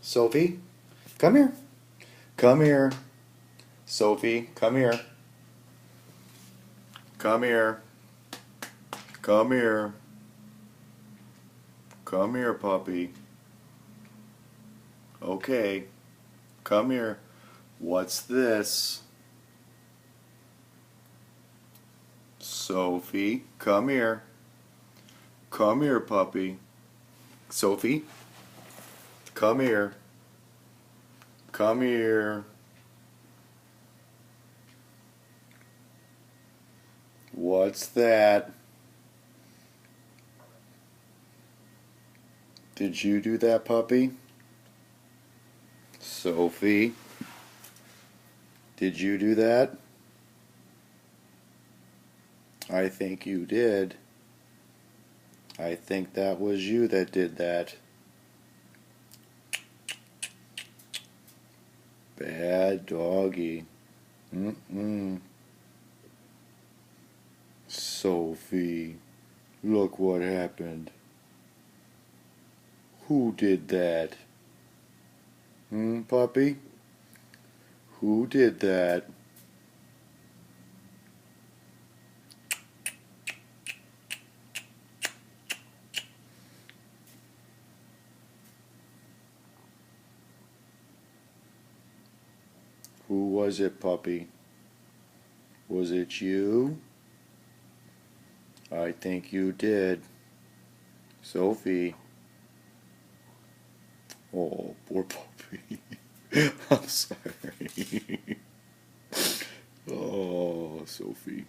Sophie, come here. Come here. Sophie, come here. Come here. Come here. Come here, puppy. Okay. Come here. What's this? Sophie, come here. Come here, puppy. Sophie, come here. Come here. What's that? Did you do that, puppy? Sophie, did you do that? I think you did. I think that was you that did that. Bad doggy. Sophie, look what happened. Who did that? Puppy? Who did that? Who was it, puppy? Was it you? I think you did. Sophie. Oh, poor puppy. I'm sorry. Oh, Sophie.